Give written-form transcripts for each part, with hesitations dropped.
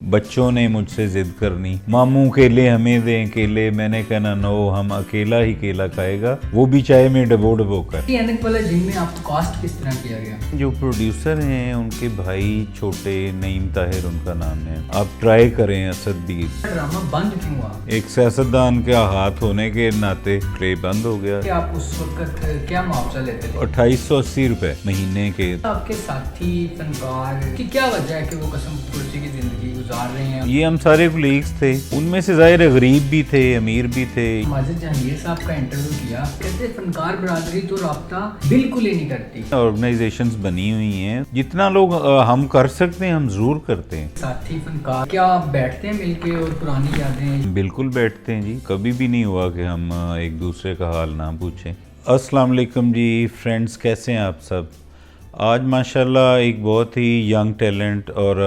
बच्चों ने मुझसे ज़िद करनी, मामू केले हमें दें केले, मैंने कहना नो, हम अकेला ही केला खाएगा, वो भी चाय में डबो डबो कर। ऐनक वाला जिन में आपको कास्ट किस तरह किया गया? जो प्रोड्यूसर हैं उनके भाई छोटे नईम ताहिर उनका नाम है, आप ट्राई करें असददीन। ड्रामा बंद क्यों हुआ? एक सियासतदान का हाथ होने के नाते प्ले बंद हो गया। कि आप उस वक्त क्या मुआवजा लेते थे? 2880 रुपए महीने के। आपके साथी फनकार की क्या वजह है कि वो कसम कुर्सी की जिंदगी गुजार रहे हैं? ये हम सारे कोलीग्स थे, उनमें से ज़ाहिर है गरीब भी थे, अमीर भी थे। माजिद जहांगीर साहब का इंटरव्यू किया, कहते फनकार बरादरी तो राब्ता बिल्कुल ही नहीं करती। ऑर्गेनाइजेशंस बनी हुई हैं, जितना लोग हम कर सकते हैं हम जरूर करते हैं। साथी फनकार क्या बैठते हैं मिलके और पुरानी यादें? बिल्कुल बैठते हैं जी, कभी भी नहीं हुआ कि हम एक दूसरे का हाल ना पूछें। अस्सलाम वालेकुम जी फ्रेंड्स, कैसे हैं आप सब? आज माशाल्लाह एक बहुत ही यंग टैलेंट और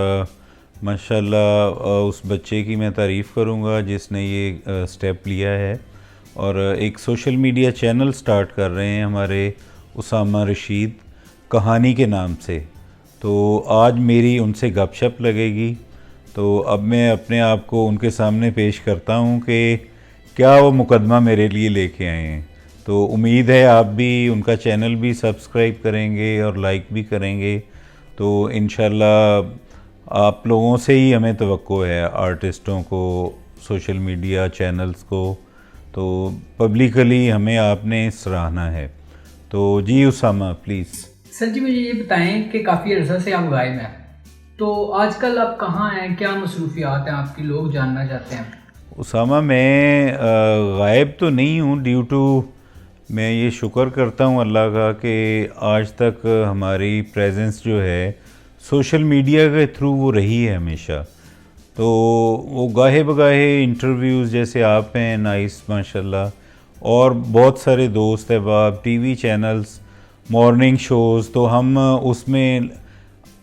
माशाल्लाह उस बच्चे की मैं तारीफ़ करूंगा जिसने ये स्टेप लिया है और एक सोशल मीडिया चैनल स्टार्ट कर रहे हैं हमारे उसामा रशीद कहानी के नाम से। तो आज मेरी उनसे गपशप लगेगी, तो अब मैं अपने आप को उनके सामने पेश करता हूं कि क्या वो मुकदमा मेरे लिए लेके आए हैं। तो उम्मीद है आप भी उनका चैनल भी सब्सक्राइब करेंगे और लाइक भी करेंगे। तो इंशाल्लाह आप लोगों से ही हमें तवक्को है, आर्टिस्टों को, सोशल मीडिया चैनल्स को, तो पब्लिकली हमें आपने सराहना है। तो जी उसामा प्लीज़। सर जी मुझे ये बताएं कि काफ़ी अर्सा से आप गायब हैं, तो आजकल आप कहाँ हैं, क्या मसरूफियात हैं आपकी, लोग जानना चाहते हैं। उसामा मैं गायब तो नहीं हूँ, ड्यू टू मैं ये शुक्र करता हूँ अल्लाह का कि आज तक हमारी प्रेजेंस जो है सोशल मीडिया के थ्रू वो रही है हमेशा। तो वो गाहे बगाहे इंटरव्यूज़ जैसे आप हैं नाइस माशाल्लाह, और बहुत सारे दोस्त अहबाब, टीवी चैनल्स, मॉर्निंग शोज़, तो हम उसमें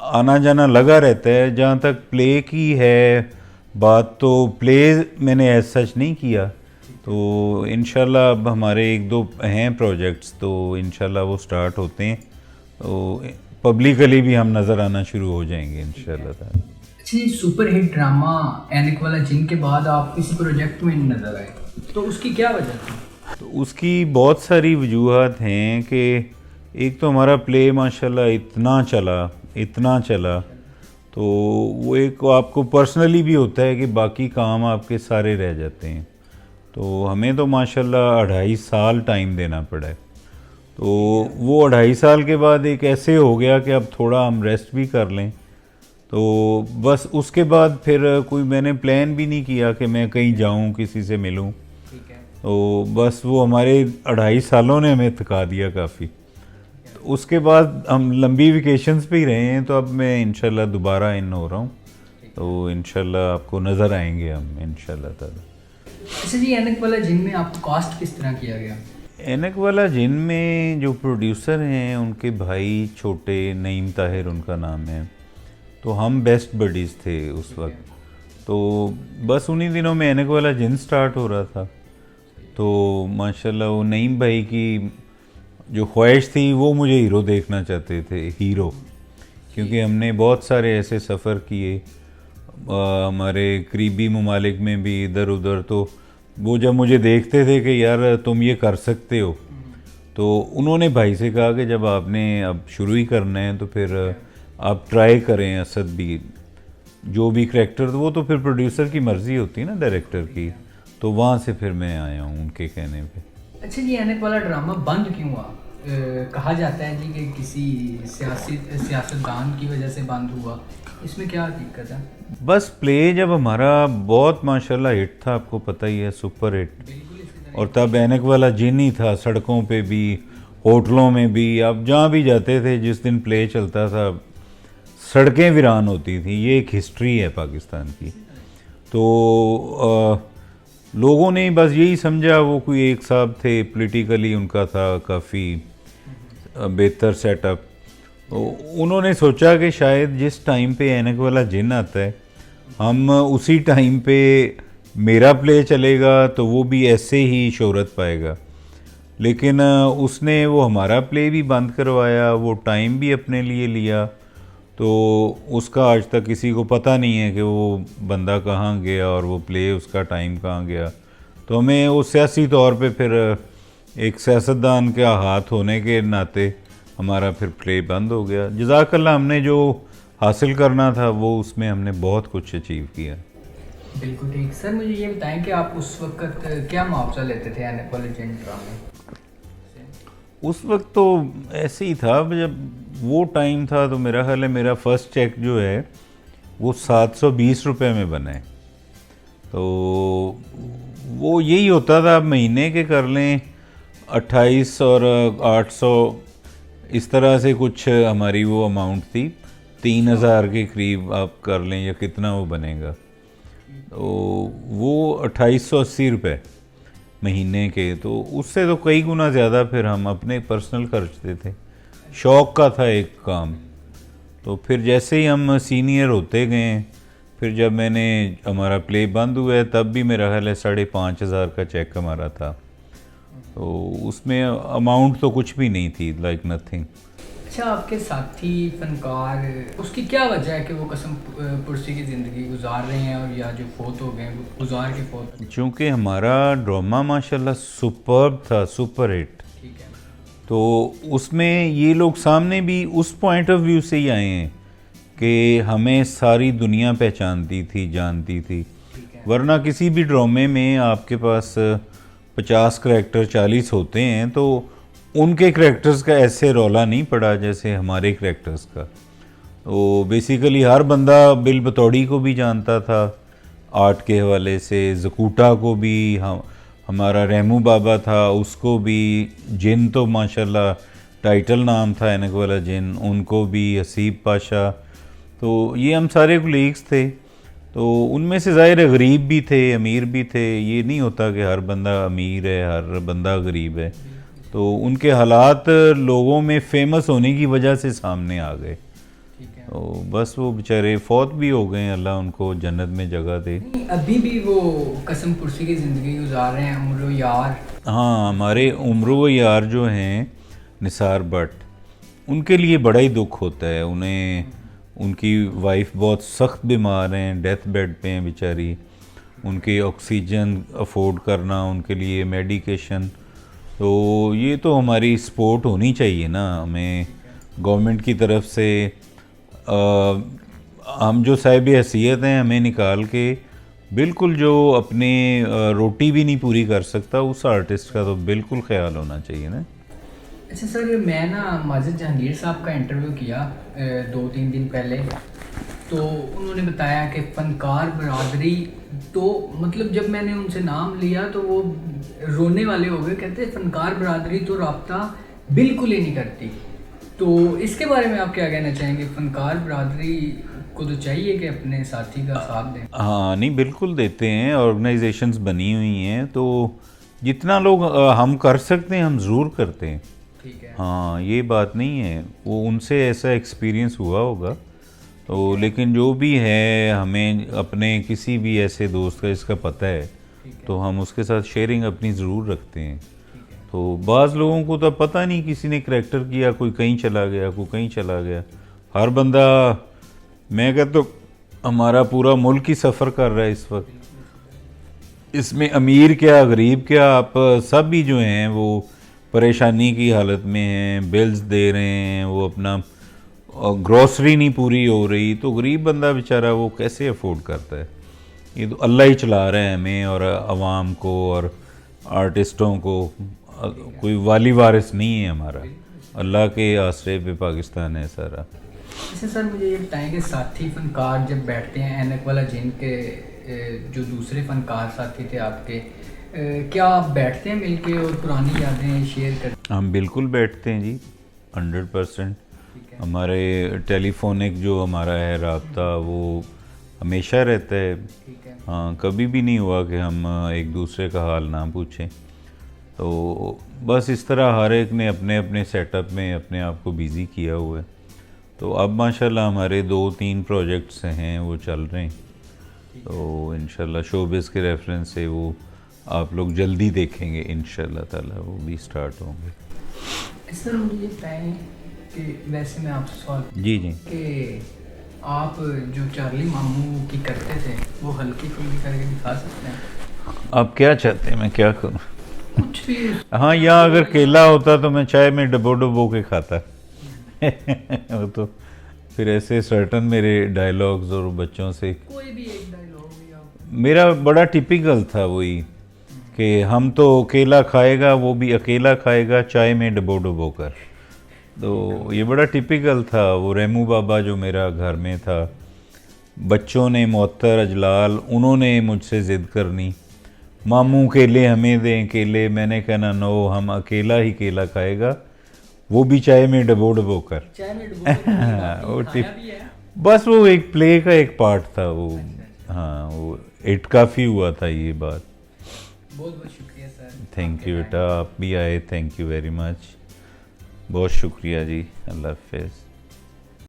आना जाना लगा रहता है। जहाँ तक प्ले की है बात, तो प्ले मैंने ऐसा सच नहीं किया, तो इंशाल्लाह अब हमारे एक दो हैं प्रोजेक्ट्स, तो इंशाल्लाह वो स्टार्ट होते हैं, तो पब्लिकली भी हम नज़र आना शुरू हो जाएंगे इंशाल्लाह। अच्छा, सुपर हिट ड्रामा ऐनक वाला जिन के बाद आप किसी प्रोजेक्ट में नहीं नजर आए, तो उसकी क्या वजह थी? तो उसकी बहुत सारी वजूहत हैं कि एक तो हमारा प्ले माशाल्लाह इतना चला, तो वो एक आपको पर्सनली भी होता है कि बाकी काम आपके सारे रह जाते हैं। तो हमें तो माशाल्लाह 2.5 साल टाइम देना पड़ा है। तो वो 2.5 साल के बाद एक ऐसे हो गया कि अब थोड़ा हम रेस्ट भी कर लें। तो बस उसके बाद फिर कोई मैंने प्लान भी नहीं किया कि मैं कहीं जाऊं, किसी से मिलूं। तो बस वो हमारे 2.5 सालों ने हमें थका दिया काफ़ी। तो उसके बाद हम लंबी वेकेशंस पे ही रहे हैं, तो अब मैं इंशाल्लाह दोबारा इन हो रहा हूँ, तो इंशाल्लाह आपको नज़र आएंगे हम इंशाल्लाह ताला। अच्छा जी, ऐनक वाला जिन में आपको कास्ट किस तरह किया गया? ऐनक वाला जिन में जो प्रोड्यूसर हैं उनके भाई छोटे नईम ताहिर उनका नाम है, तो हम बेस्ट बडीज़ थे उस वक्त। तो बस उन्हीं दिनों में ऐनक वाला जिन स्टार्ट हो रहा था, तो माशाल्लाह वो नईम भाई की जो ख्वाहिश थी वो मुझे हीरो देखना चाहते थे, हीरो, क्योंकि हमने बहुत सारे ऐसे सफ़र किए हमारे करीबी ममालिक में भी इधर उधर। तो वो जब मुझे देखते थे कि यार तुम ये कर सकते हो, तो उन्होंने भाई से कहा कि जब आपने अब शुरू ही करना है तो फिर आप ट्राई करें असद भी, जो भी करैक्टर, वो तो फिर प्रोड्यूसर की मर्ज़ी होती है ना, डायरेक्टर की। तो वहाँ से फिर मैं आया हूँ उनके कहने पे। अच्छा जी, ऐनक वाला ड्रामा बंद क्यों हुआ? कहा जाता है जी कि किसी सियासतदान की वजह से बंद हुआ, इसमें क्या हकीकत है? बस प्ले जब हमारा बहुत माशाल्लाह हिट था, आपको पता ही है, सुपर हिट, और तब ऐनक वाला जिन ही था, सड़कों पे भी, होटलों में भी, आप जहाँ भी जाते थे जिस दिन प्ले चलता था सड़कें वीरान होती थी। ये एक हिस्ट्री है पाकिस्तान की। तो लोगों ने बस यही समझा, वो कोई एक साहब थे, पॉलिटिकली उनका था काफ़ी बेहतर सेटअप, तो उन्होंने सोचा कि शायद जिस टाइम पे ऐनक वाला जिन आता है हम उसी टाइम पे मेरा प्ले चलेगा तो वो भी ऐसे ही शोहरत पाएगा। लेकिन उसने वो हमारा प्ले भी बंद करवाया, वो टाइम भी अपने लिए लिया। तो उसका आज तक किसी को पता नहीं है कि वो बंदा कहाँ गया और वो प्ले उसका टाइम कहाँ गया। तो हमें वो सियासी तौर पे फिर एक सियासतदान का हाथ होने के नाते हमारा फिर प्ले बंद हो गया। जज़ाकल्लाह, हमने जो हासिल करना था वो उसमें हमने बहुत कुछ अचीव किया। बिल्कुल ठीक। सर मुझे ये बताएं कि आप उस वक्त क्या मुआवजा लेते थे एनेक्वल एजेंट ड्रामे से? उस वक्त तो ऐसे ही था, जब वो टाइम था तो मेरा ख्याल है मेरा फर्स्ट चेक जो है वो 720 रुपये में बना है। तो वो यही होता था, आप महीने के कर लें 28 और 800 इस तरह से कुछ हमारी वो अमाउंट थी। 3000 के करीब आप कर लें या कितना वो बनेगा। तो वो 2880 रुपये महीने के, तो उससे तो कई गुना ज़्यादा फिर हम अपने पर्सनल खर्चते थे। शौक़ का था एक काम। तो फिर जैसे ही हम सीनियर होते गए, फिर जब मैंने हमारा प्ले बंद हुआ है तब भी मेरा ख्याल है 5500 का चेक हमारा था। तो उसमें अमाउंट तो कुछ भी नहीं थी, लाइक नथिंग। अच्छा, आपके साथी फनकार उसकी क्या वजह है कि वो कसम पुरसी की ज़िंदगी गुजार रहे हैं और या जो फोत हो गए वो गुजार के फोत? चूँकि हमारा ड्रामा माशाल्लाह सुपर्ब था, सुपर हिट। ठीक है। तो उसमें ये लोग सामने भी उस पॉइंट ऑफ व्यू से ही आए हैं कि हमें सारी दुनिया पहचानती थी, जानती थी। वरना किसी भी ड्रामे में आपके पास 50 करैक्टर 40 होते हैं तो उनके करैक्टर्स का ऐसे रौला नहीं पड़ा जैसे हमारे करैक्टर्स का। तो बेसिकली हर बंदा बिल बतौड़ी को भी जानता था आर्ट के हवाले से, ज़कूटा को भी, हमारा रेमू बाबा था उसको भी, जिन तो माशाल्लाह टाइटल नाम था ऐनक वाला जिन, उनको भी, हसीब पाशा। तो ये हम सारे कुलीग्स थे। तो उनमें से ज़ाहिर गरीब भी थे, अमीर भी थे। ये नहीं होता कि हर बंदा अमीर है, हर बंदा गरीब है। तो उनके हालात लोगों में फेमस होने की वजह से सामने आ गए। तो बस वो बेचारे फौत भी हो गए, अल्लाह उनको जन्नत में जगह दे। अभी भी वो कसम पुरसी की ज़िंदगी गुजार रहे हैं उम्र यार? हाँ, हमारे उम्र यार जो हैं निसार भट्ट, उनके लिए बड़ा ही दुख होता है। उन्हें उनकी वाइफ बहुत सख्त बीमार हैं, डेथ बेड पे हैं बेचारी। उनके ऑक्सीजन अफोर्ड करना, उनके लिए मेडिकेशन, तो ये तो हमारी सपोर्ट होनी चाहिए ना हमें गवर्नमेंट की तरफ से। हम जो साहिब हैसियत हैं, हमें निकाल के बिल्कुल जो अपने रोटी भी नहीं पूरी कर सकता उस आर्टिस्ट का तो बिल्कुल ख्याल होना चाहिए ना। अच्छा सर, मैं ना माजिद जहांगीर साहब का इंटरव्यू किया 2-3 दिन पहले, तो उन्होंने बताया कि फ़नकार बरादरी, तो मतलब जब मैंने उनसे नाम लिया तो वो रोने वाले हो गए। कहते फ़नकार बरादरी तो रब्ता बिल्कुल ही नहीं करती। तो इसके बारे में आप क्या कहना चाहेंगे? फ़नकार बरादरी को तो चाहिए कि अपने साथी का साथ दें। हाँ, नहीं बिल्कुल देते हैं, ऑर्गेनाइजेशंस बनी हुई हैं, तो जितना लोग हम कर सकते हैं हम ज़रूर करते हैं। ठीक है। हाँ, ये बात नहीं है, वो उनसे ऐसा एक्सपीरियंस हुआ होगा। तो लेकिन जो भी है, हमें अपने किसी भी ऐसे दोस्त का इसका पता है तो हम उसके साथ शेयरिंग अपनी ज़रूर रखते हैं। तो बाज़ लोगों को तो पता नहीं, किसी ने करैक्टर किया, कोई कहीं चला गया, कोई कहीं चला गया। हर बंदा, मैं कहता तो हमारा पूरा मुल्क ही सफ़र कर रहा है इस वक्त। इसमें अमीर क्या गरीब क्या, आप सब भी जो हैं वो परेशानी की हालत में हैं, बिल्स दे रहे हैं, वो अपना ग्रॉसरी नहीं पूरी हो रही, तो गरीब बंदा बेचारा वो कैसे अफोर्ड करता है। ये तो अल्लाह ही चला रहे हैं हमें और आवाम को और आर्टिस्टों को। कोई वाली वारिस नहीं है हमारा, अल्लाह के आसरे पे पाकिस्तान है सारा। अच्छा सर, मुझे ये बताएं कि साथी फनकार जब बैठते हैं ऐनक वाला जिन के, जो दूसरे फनकार साथी थे आपके, क्या आप बैठते हैं मिलके और पुरानी यादें शेयर करते हैं? हम बिल्कुल बैठते हैं जी, 100%। हमारे टेलीफोनिक जो हमारा है राब्ता वो हमेशा रहता है। हाँ, कभी भी नहीं हुआ कि हम एक दूसरे का हाल ना पूछें। तो बस इस तरह हर एक ने अपने अपने सेटअप में अपने आप को बिज़ी किया हुआ है। तो अब माशाल्लाह हमारे 2-3 प्रोजेक्ट्स हैं वो चल रहे हैं, तो इंशाल्लाह शोबिज़ के रेफरेंस से वो आप लोग जल्दी देखेंगे इंशाल्लाह ताला, वो भी स्टार्ट होंगे। सर मुझे ये बताएं कि वैसे मैं आपसे सवाल जी जी। कि आप जो चार्ली मामू की करते थे वो हल्की फुल्की करके दिखा सकते हैं? आप क्या चाहते हैं मैं क्या करूं? कुछ भी। हाँ, या अगर केला होता तो मैं चाय में डबो डबो के खाता। वो तो फिर ऐसे सर्टन मेरे डायलॉग्स और बच्चों से कोई भी एक डायलॉग भी आप। मेरा बड़ा टिपिकल था वही कि हम तो केला खाएगा वो भी अकेला खाएगा चाय में डबो डबो कर। तो ये बड़ा टिपिकल था। वो रेमू बाबा जो मेरा घर में था, बच्चों ने मुअत्तर अजलाल उन्होंने मुझसे ज़िद करनी, मामू केले हमें दें केले, मैंने कहना नो हम अकेला ही केला खाएगा वो भी चाय में डबो डबो कर। चाय में डुबो के आपने वो खाया भी है? बस वो एक प्ले का एक पार्ट था वो। हाँ, वो इट काफ़ी हुआ था ये बात। बहुत बहुत शुक्रिया सर। थैंक आपके यू time बेटा, आप भी आए, थैंक यू वेरी मच, बहुत शुक्रिया जी, अल्लाह हाफिज़।